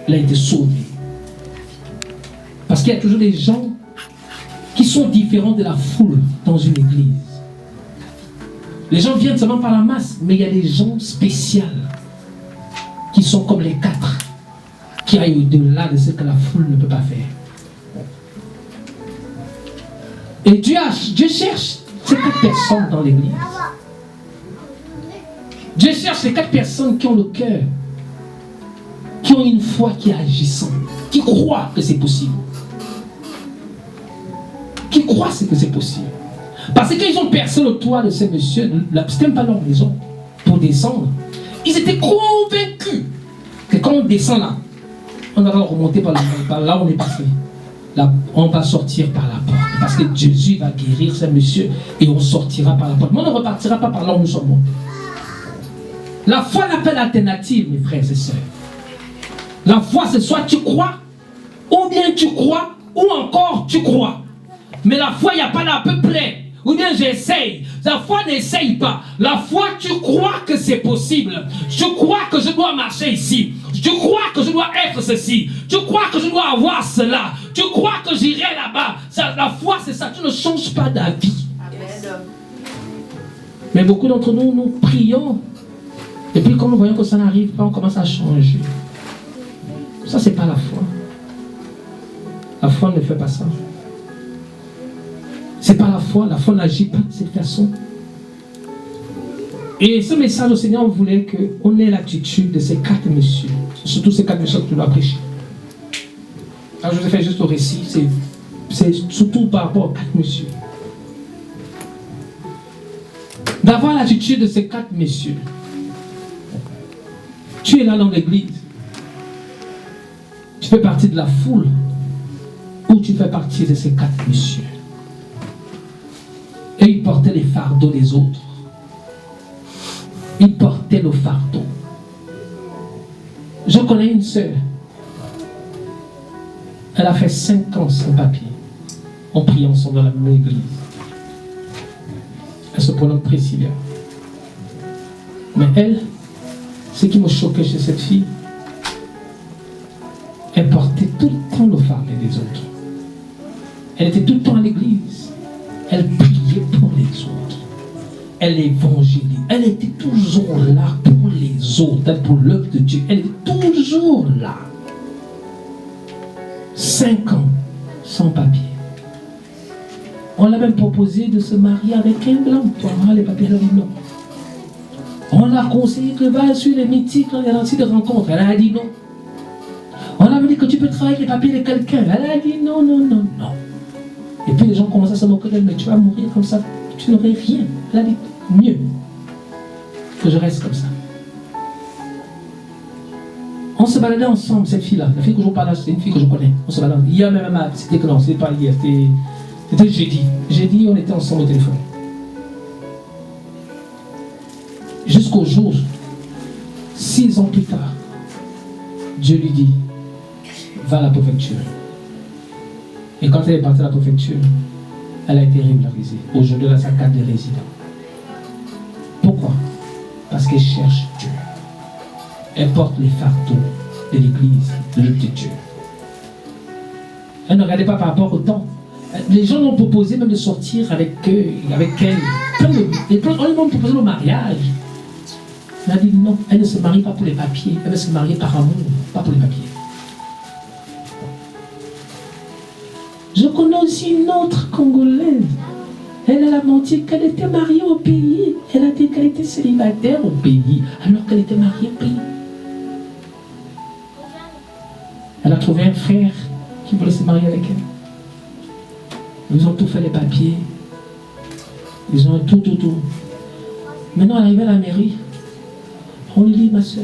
il a été sauvé. Parce qu'il y a toujours des gens qui sont différents de la foule dans une église. Les gens viennent seulement par la masse, mais il y a des gens spéciaux qui sont comme les 4, qui aillent au-delà de ce que la foule ne peut pas faire. Et Dieu cherche ces 4 personnes dans l'église. Dieu cherche ces 4 personnes qui ont le cœur, qui ont une foi qui est agissante, qui croient que c'est possible. Qui croient que c'est possible. Parce qu'ils ont percé le toit de ces messieurs, c'était même pas leur maison, pour descendre. Ils étaient convaincus que quand on descend là, on va remonter par là où on est passé. Là, on va sortir par la porte. Parce que Jésus va guérir ces messieurs et on sortira par la porte. Mais on ne repartira pas par là où nous sommes. La foi n'a pas d'alternative, mes frères et sœurs. La foi, c'est soit tu crois, ou bien tu crois, ou encore tu crois. Mais la foi, il n'y a pas d'à peu près. Ou bien j'essaye. La foi n'essaye pas. La foi, tu crois que c'est possible. Je crois que je dois marcher ici. Je crois que je dois être ceci. Je crois que je dois avoir cela. Je crois que j'irai là-bas. La foi, c'est ça. Tu ne changes pas d'avis. Mais beaucoup d'entre nous, nous prions. Et puis quand nous voyons que ça n'arrive pas, on commence à changer. Ça, c'est pas la foi. La foi ne fait pas ça. C'est pas la foi n'agit pas de cette façon. Et ce message au Seigneur voulait qu'on ait l'attitude de ces 4 messieurs. Surtout ces 4 messieurs que tu dois prêcher. Alors je vous ai fait juste le récit, c'est surtout par rapport aux 4 messieurs. D'avoir l'attitude de ces 4 messieurs. Tu es là dans l'église. Tu fais partie de la foule. Ou tu fais partie de ces 4 messieurs. Et ils portaient les fardeaux des autres. Ils portaient le fardeau. Je connais une sœur. Elle a fait 5 ans sans papier. On prie ensemble dans la même église. Elle se prénomme Priscilla. Mais elle, ce qui me choquait chez cette fille, elle portait tout le temps le fardeau des autres. Elle était tout le temps à l'église. Elle priait pour les autres. Elle évangélisait. Elle était toujours là pour les autres, pour l'œuvre de Dieu. Elle est toujours là. 5 ans sans papier. On l'a même proposé de se marier avec un blanc pour avoir les papiers de blanc. On l'a conseillé que va sur les mythiques, les sites de rencontres. Elle a dit non. On a dit que tu peux travailler avec les papiers de quelqu'un. Elle a dit non, non, non, non. Et puis les gens commencent à se moquer d'elle, mais tu vas mourir comme ça, tu n'aurais rien. Elle a dit, mieux que je reste comme ça. On se baladait ensemble, cette fille-là. La fille que je vous parle, c'est une fille que je connais. On se baladait. Hier même, c'était que non, c'était pas hier, c'était jeudi. Jeudi, on était ensemble au téléphone. Jusqu'au jour, 6 ans plus tard, Dieu lui dit, va à la préfecture. Et quand elle est partie à la préfecture, elle a été régularisée. Aujourd'hui, elle a sa carte de résident. Pourquoi? Parce qu'elle cherche Dieu. Elle porte les fardeaux de l'église, de l'œuvre de Dieu. Elle ne regardait pas par rapport au temps. Les gens l'ont proposé même de sortir avec elle. On lui a proposé le mariage. Elle a dit non, elle ne se marie pas pour les papiers. Elle veut se marier par amour, pas pour les papiers. Je connais aussi une autre Congolaise. Elle a menti qu'elle était mariée au pays. Elle a dit qu'elle était célibataire au pays, alors qu'elle était mariée au pays. Elle a trouvé un frère qui voulait se marier avec elle. Ils ont tout fait les papiers. Ils ont tout. Maintenant, elle est arrivée à la mairie. On lui dit, ma soeur,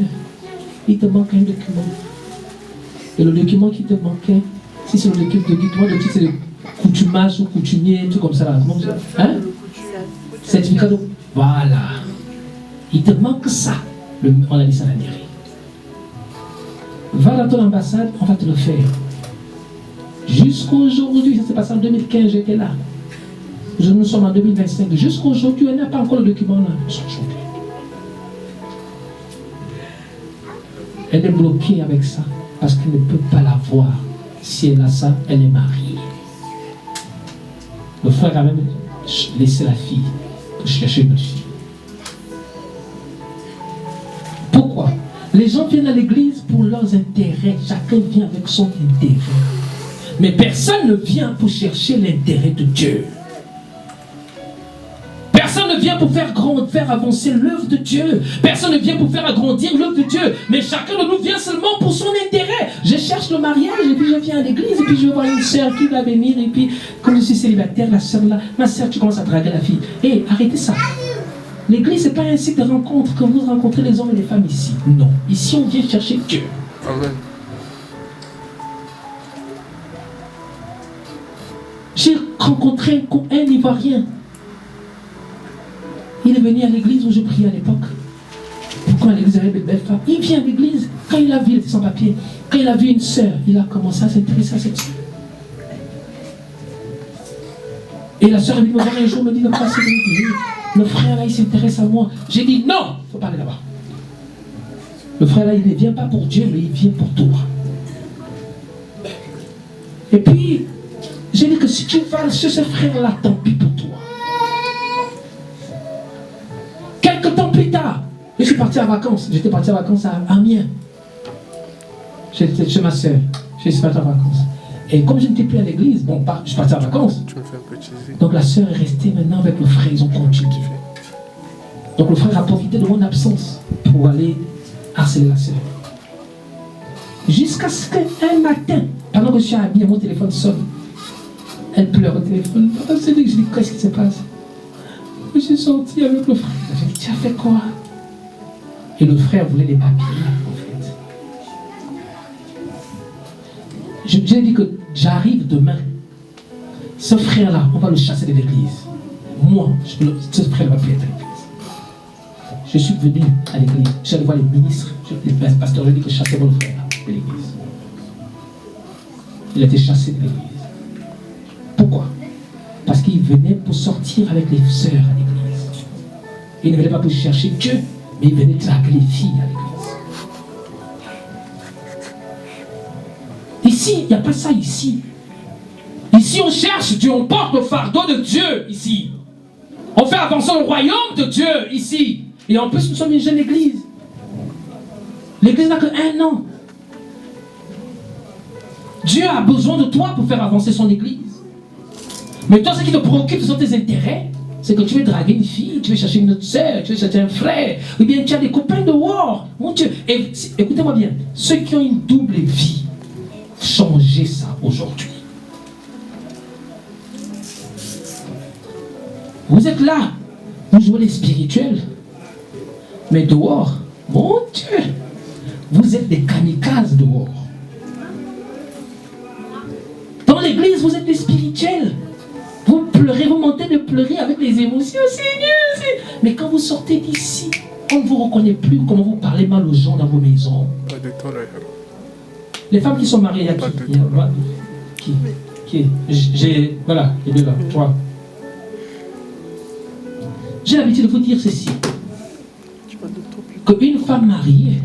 il te manque un document. Et le document qui te manquait, si c'est le document de c'est le coutumage ou coutumier, tout comme ça là. Comment vous dites? Hein? Certificat de... Voilà. Il te manque ça. On a dit ça à la mairie. Va dans ton ambassade, on va te le faire. Jusqu'aujourd'hui, ça s'est passé en 2015, j'étais là. Nous sommes en 2025. Jusqu'aujourd'hui, elle n'a pas encore le document là. Elle est bloquée avec ça. Parce qu'elle ne peut pas l'avoir. Si elle a ça, elle est mariée. Le frère a même laissé la fille pour chercher une fille. Pourquoi? Les gens viennent à l'église pour leurs intérêts. Chacun vient avec son intérêt. Mais personne ne vient pour chercher l'intérêt de Dieu. Personne ne vient pour faire avancer l'œuvre de Dieu. Personne ne vient pour faire agrandir l'œuvre de Dieu. Mais chacun de nous vient seulement pour son intérêt. Je cherche le mariage et puis je viens à l'église et puis je vais voir une soeur qui va venir et puis comme je suis célibataire, la soeur là, ma soeur, tu commences à draguer la fille. Hé, arrêtez ça. L'église, ce n'est pas un site de rencontre que vous rencontrez les hommes et les femmes ici. Non. Ici, on vient chercher Dieu. Amen. J'ai rencontré un Ivoirien. Il est venu à l'église où je priais à l'époque. Pourquoi à l'église avait des belles femmes? Il vient à l'église. Quand il a vu, il était sans papier. Quand il a vu une sœur, il a commencé à s'intéresser à cette sœur. Et la sœur est venue me voir un jour, me dit, le frère là, il s'intéresse à moi. J'ai dit, non, il faut pas aller là-bas. Le frère là, il ne vient pas pour Dieu, mais il vient pour toi. Et puis, j'ai dit que si tu vas chez ce frère-là, tant pis pour toi. Quelques temps plus tard, je suis parti en vacances. J'étais parti en vacances à Amiens. J'étais chez ma soeur. Je suis parti en vacances. Et comme je n'étais plus à l'église, bon, je suis parti en vacances. Donc la soeur est restée maintenant avec le frère. Ils ont continué. Donc le frère a profité de mon absence pour aller harceler la soeur. Jusqu'à ce qu'un matin, pendant que je suis à Amiens, mon téléphone sonne. Elle pleure au téléphone. Je dis, qu'est-ce qui se passe? Je suis sorti avec le frère. J'ai dit, tu as fait quoi? Et le frère voulait des papiers, en fait. Je lui ai dit que j'arrive demain. Ce frère-là, on va le chasser de l'église. Moi, ce frère ne va plus être à l'église. Je suis venu à l'église. Je suis allé voir les ministres, les pasteurs. J'ai dit que je chassais mon frère de l'église. Il a été chassé de l'église. Pourquoi? Parce qu'il venait pour sortir avec les sœurs à l'église. Il ne venait pas pour chercher Dieu, mais il venait draguer les filles à l'église. Ici, il n'y a pas ça ici. Ici, on cherche Dieu, on porte le fardeau de Dieu ici. On fait avancer le royaume de Dieu ici. Et en plus, nous sommes une jeune église. L'église n'a que 1 an. Dieu a besoin de toi pour faire avancer son église. Mais toi, ce qui te préoccupe, ce sont tes intérêts. C'est que tu veux draguer une fille, tu veux chercher une autre soeur, tu veux chercher un frère, ou bien tu as des copains dehors. Mon Dieu. Et écoutez-moi bien, ceux qui ont une double vie, changez ça aujourd'hui. Vous êtes là, vous jouez les spirituels, mais dehors, mon Dieu, vous êtes des kamikazes dehors. Dans l'église, vous êtes des spirituels. Vous pleurez, vous montez de pleurer avec les émotions, Seigneur. Mais quand vous sortez d'ici, on ne vous reconnaît plus. Comment vous parlez mal aux gens dans vos maisons. Les femmes qui sont mariées, il y a qui? J'ai, voilà, les deux là, 3. J'ai l'habitude de vous dire ceci. Qu'une femme mariée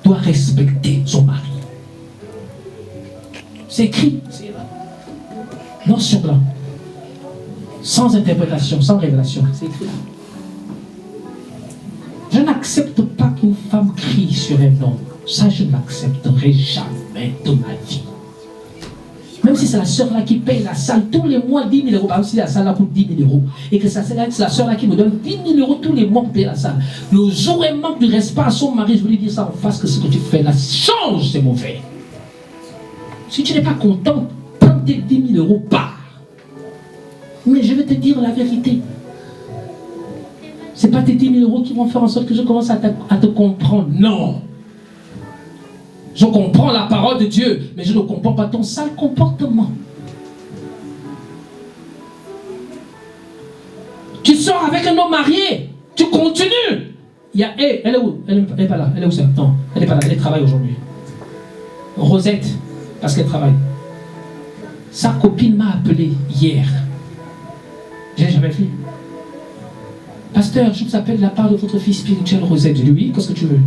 doit respecter son mari. C'est écrit, c'est là. Non sur blanc. Sans interprétation, sans révélation. C'est écrit là. Je n'accepte pas qu'une femme crie sur un homme. Ça, je ne l'accepterai jamais de ma vie. Même si c'est la soeur là qui paye la salle tous les mois 10 000 euros. Par exemple, si la salle là coûte 10 000 euros. Et que c'est la soeur là qui me donne 10 000 euros tous les mois pour payer la salle. Le jour où elle manque de respect à son mari, je voulais dire ça en face, que ce que tu fais là change, c'est mauvais. Si tu n'es pas content, prends tes 10 000 euros, pars. Mais je vais te dire la vérité. Ce n'est pas tes 10 000 euros qui vont faire en sorte que je commence à te comprendre. Non. Je comprends la parole de Dieu, mais je ne comprends pas ton sale comportement. Tu sors avec un homme marié, tu continues. Elle est où? Elle n'est pas là. Elle est où ça? Non, elle n'est pas là. Elle travaille aujourd'hui. Rosette, parce qu'elle travaille. Sa copine m'a appelé hier. Je n'ai jamais vu. Pasteur, je vous appelle de la part de votre fille spirituelle Rosette. Je lui dis oui, qu'est-ce que tu veux?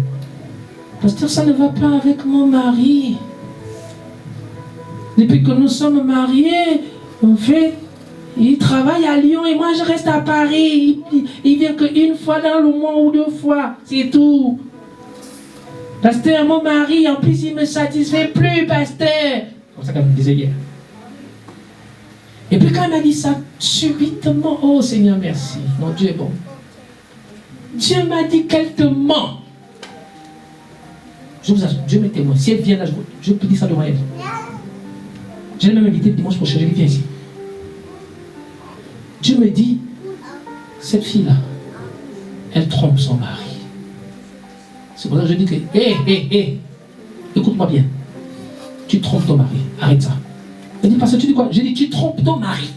Pasteur, ça ne va pas avec mon mari. Depuis que nous sommes mariés, en fait, il travaille à Lyon et moi je reste à Paris. Il vient qu'une fois dans le mois ou 2 fois, c'est tout. Pasteur, mon mari, en plus, il ne me satisfait plus, pasteur. Comme ça, comme il disait hier. Et puis quand il m'a dit ça, subitement, oh Seigneur, merci. Mon Dieu est bon. Dieu m'a dit qu'elle te ment. Je vous assure, Dieu m'est témoin. Si elle vient là, je peux dire ça devant elle. Je l'ai même invité le dimanche prochain, je lui viens ici. Dieu me dit, cette fille-là, elle trompe son mari. C'est pour ça que je dis que, hé, écoute-moi bien. Tu trompes ton mari, arrête ça. Je dis, parce que tu dis quoi? Je dis, tu trompes ton mari.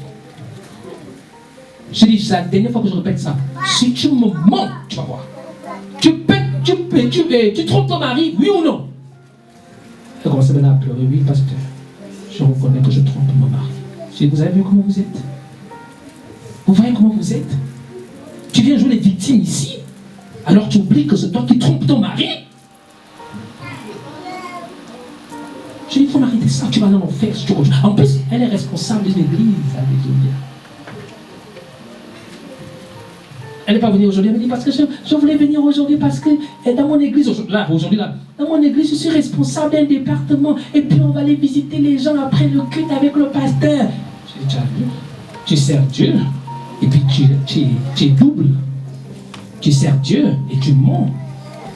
Je dis, c'est la dernière fois que je répète ça. Si tu me mens, tu vas voir. Tu trompes ton mari, oui ou non? Elle commence maintenant à pleurer, oui, pasteur. Je reconnais que je trompe mon mari. Je dis, vous avez vu comment vous êtes? Vous voyez comment vous êtes? Tu viens jouer les victimes ici, alors tu oublies que c'est toi qui trompes ton mari? Je dis, il faut m'arrêter ça, tu vas dans l'enfer. En plus, elle est responsable de l'église. Alléluia. Elle n'est pas venue aujourd'hui, elle me dit, parce que je voulais venir aujourd'hui parce que dans mon église, aujourd'hui, dans mon église, je suis responsable d'un département et puis on va aller visiter les gens après le culte avec le pasteur. Je dis, tu sers Dieu et puis tu es double. Tu sers Dieu et tu mens.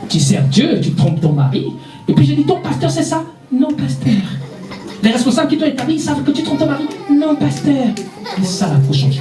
Tu sers Dieu, tu trompes ton mari. Et puis je dis, ton pasteur, c'est ça? Non, pasteur. Les responsables qui t'ont établi, ils savent que tu trompes ton mari? Non, pasteur. C'est ça, il faut changer.